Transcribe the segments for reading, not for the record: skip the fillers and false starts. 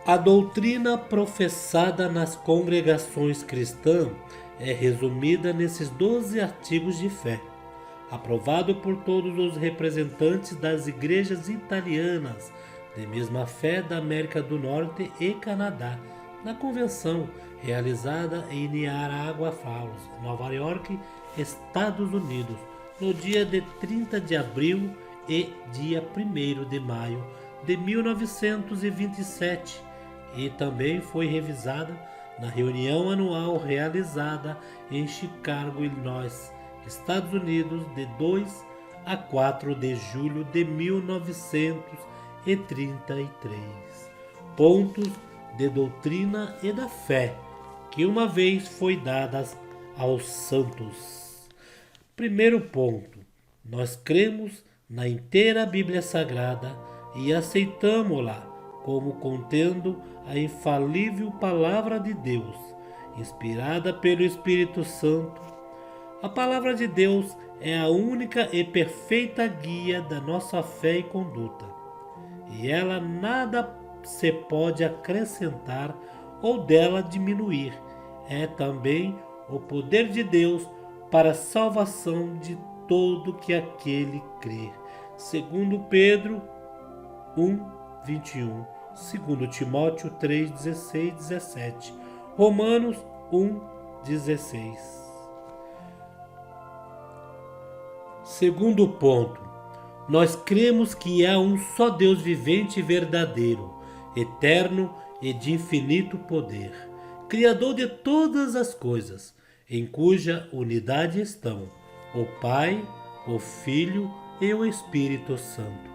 A doutrina professada nas congregações cristãs é resumida nesses 12 artigos de fé, aprovado por todos os representantes das igrejas italianas de mesma fé da América do Norte e Canadá, na convenção realizada em Niagara Falls, Nova York, Estados Unidos, no dia de 30 de abril e dia 1º de maio de 1927, e também foi revisada na reunião anual realizada em Chicago, Illinois, Estados Unidos, de 2 a 4 de julho de 1933. Pontos de doutrina e da fé que uma vez foi dadas aos santos. Primeiro ponto: nós cremos na inteira Bíblia Sagrada e aceitamo-la como contendo a infalível Palavra de Deus, inspirada pelo Espírito Santo. A Palavra de Deus é a única e perfeita guia da nossa fé e conduta, e ela nada se pode acrescentar ou dela diminuir. É também o poder de Deus para a salvação de todo que aquele crer. Segundo Pedro 1:21, 2 Timóteo 3:16, 17, Romanos 1:16. Segundo ponto: nós cremos que há um só Deus vivente e verdadeiro, eterno e de infinito poder, Criador de todas as coisas, em cuja unidade estão o Pai, o Filho e o Espírito Santo.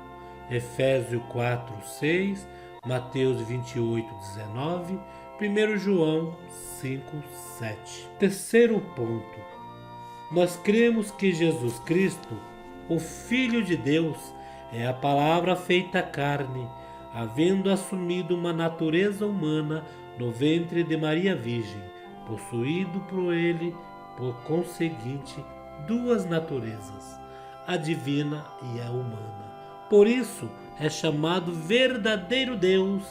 Efésios 4:6, Mateus 28:19, 1 João 5:7. Terceiro ponto: nós cremos que Jesus Cristo, o Filho de Deus, é a palavra feita carne, havendo assumido uma natureza humana no ventre de Maria Virgem, possuído por ele, por conseguinte, duas naturezas, a divina e a humana. Por isso é chamado verdadeiro Deus,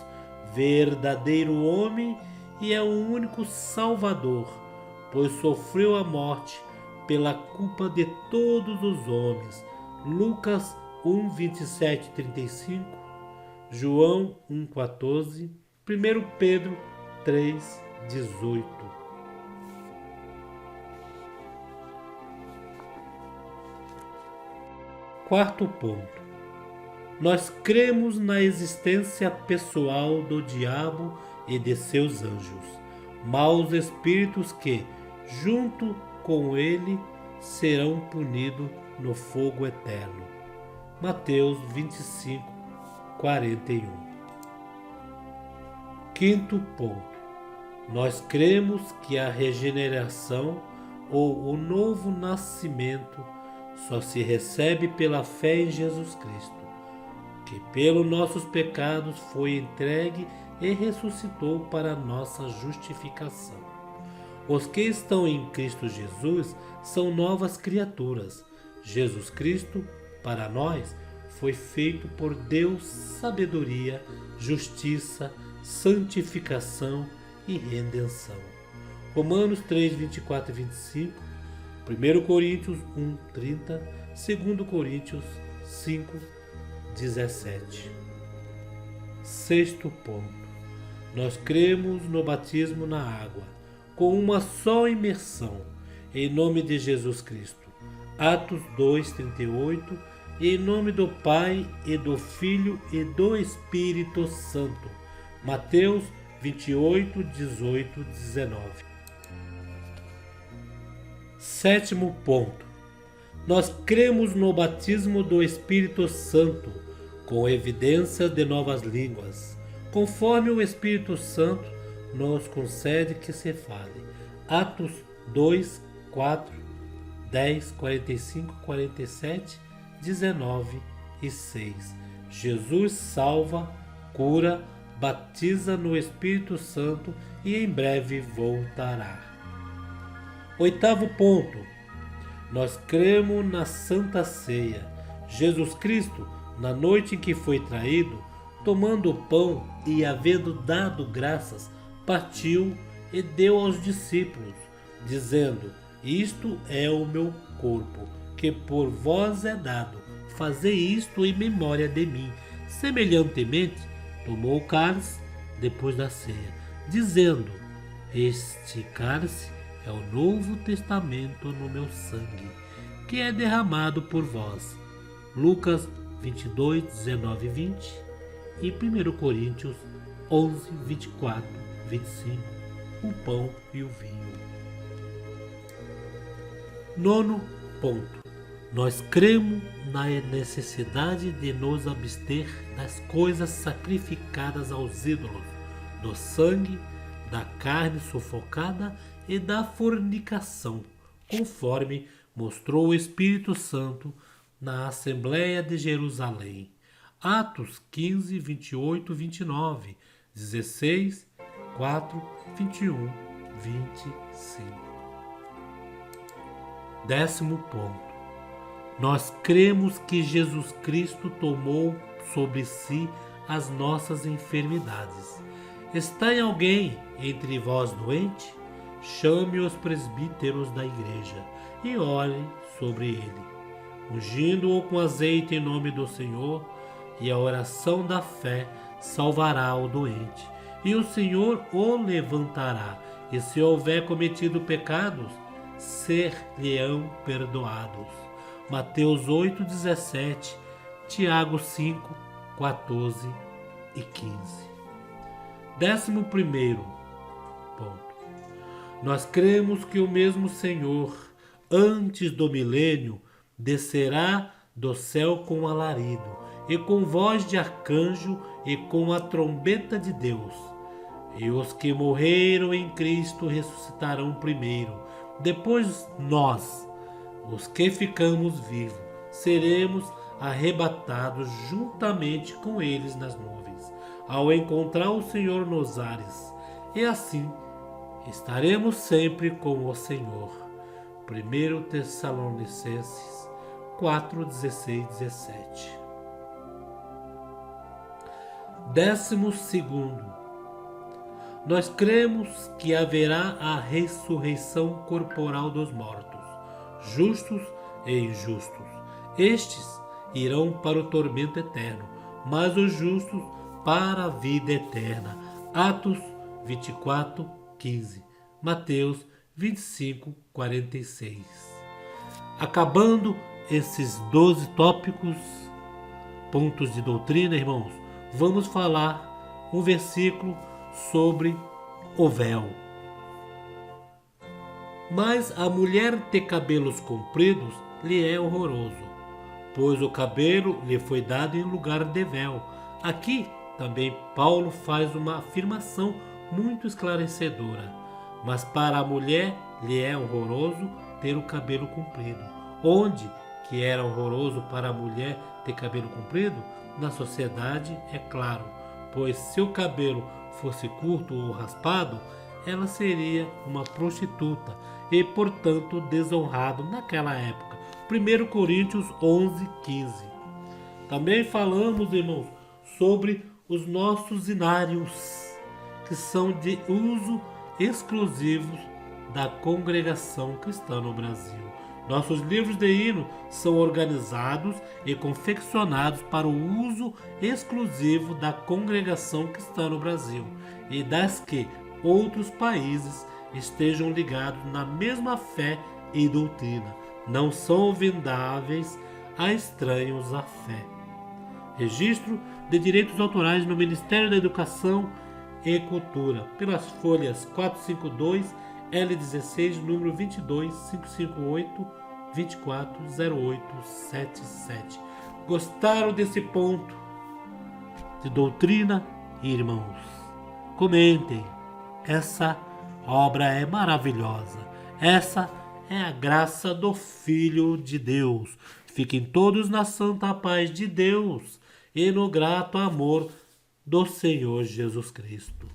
verdadeiro homem, e é o único Salvador, pois sofreu a morte pela culpa de todos os homens. Lucas 1:27-35, João 1:14, 1 Pedro 3:18. Quarto ponto: nós cremos na existência pessoal do diabo e de seus anjos, maus espíritos que, junto com ele, serão punidos no fogo eterno. Mateus 25:41. Quinto ponto: nós cremos que a regeneração ou o novo nascimento só se recebe pela fé em Jesus Cristo, que pelos nossos pecados foi entregue e ressuscitou para nossa justificação. Os que estão em Cristo Jesus são novas criaturas. Jesus Cristo, para nós, foi feito por Deus sabedoria, justiça, santificação e redenção. Romanos 3:24-25, 1 Coríntios 1:30, 2 Coríntios 5:17. Sexto ponto: nós cremos no batismo na água, com uma só imersão, em nome de Jesus Cristo. Atos 2:38, em nome do Pai e do Filho e do Espírito Santo. Mateus 28:18-19. Sétimo ponto: nós cremos no batismo do Espírito Santo, com evidência de novas línguas, conforme o Espírito Santo nos concede que se fale. Atos 2, 4, 10, 45, 47, 19 e 6. Jesus salva, cura, batiza no Espírito Santo e em breve voltará. Oitavo ponto: nós cremos na Santa Ceia. Jesus Cristo, na noite em que foi traído, Tomando o pão e havendo dado graças, partiu e deu aos discípulos, dizendo: Isto é o meu corpo, que por vós é dado. Fazei isto em memória de mim. Semelhantemente, tomou o cálice depois da ceia, dizendo: Este cálice é o novo testamento no meu sangue, que é derramado por vós. Lucas 22, 19 e 20 e 1 Coríntios 11, 24, 25, o pão e o vinho. Nono ponto. Nós cremos na necessidade de nos abster das coisas sacrificadas aos ídolos, do sangue, da carne sufocada e da fornicação, conforme mostrou o Espírito Santo na Assembleia de Jerusalém. Atos 15, 28, 29, 16, 4, 21, 25. Décimo ponto. Nós cremos que Jesus Cristo tomou sobre si as nossas enfermidades. Está em alguém entre vós doente? Chame os presbíteros da igreja e ore sobre ele, ungindo-o com azeite em nome do Senhor, e a oração da fé salvará o doente, e o Senhor o levantará, e se houver cometido pecados, ser-lhe-ão perdoados. Mateus 8, 17, Tiago 5, 14 e 15. 11º ponto. Nós cremos que o mesmo Senhor, antes do milênio, descerá do céu com alarido, e com voz de arcanjo, e com a trombeta de Deus. E os que morreram em Cristo ressuscitarão primeiro. Depois nós, os que ficamos vivos, seremos arrebatados juntamente com eles nas nuvens, ao encontrar o Senhor nos ares, e assim estaremos sempre com o Senhor. 1 Tessalonicenses 4, 16, 17. 12º. Nós cremos que haverá a ressurreição corporal dos mortos, justos e injustos. Estes irão para o tormento eterno, mas os justos para a vida eterna. Atos 24, 15. Mateus 25, 46. Acabando esses 12 tópicos, pontos de doutrina, irmãos, vamos falar um versículo sobre o véu. Mas a mulher ter cabelos compridos lhe é horroroso, pois o cabelo lhe foi dado em lugar de véu. Aqui também Paulo faz uma afirmação muito esclarecedora. Mas para a mulher lhe é horroroso ter o cabelo comprido. Onde que era horroroso para a mulher ter cabelo comprido? Na sociedade, é claro, pois se o cabelo fosse curto ou raspado, ela seria uma prostituta e, portanto, desonrado naquela época. 1 Coríntios 11, 15. Também falamos, irmãos, sobre os nossos hinários, que são de uso exclusivo da congregação cristã no Brasil. Nossos livros de hino são organizados e confeccionados para o uso exclusivo da congregação cristã no Brasil e das que outros países estejam ligados na mesma fé e doutrina. Não são vendáveis a estranhos à fé. Registro de direitos autorais no Ministério da Educação e Cultura, pelas folhas 452, L16, número 22558, 240877. Gostaram desse ponto de doutrina, irmãos? Comentem. Essa obra é maravilhosa. Essa é a graça do Filho de Deus. Fiquem todos na santa paz de Deus e no grato amor do Senhor Jesus Cristo.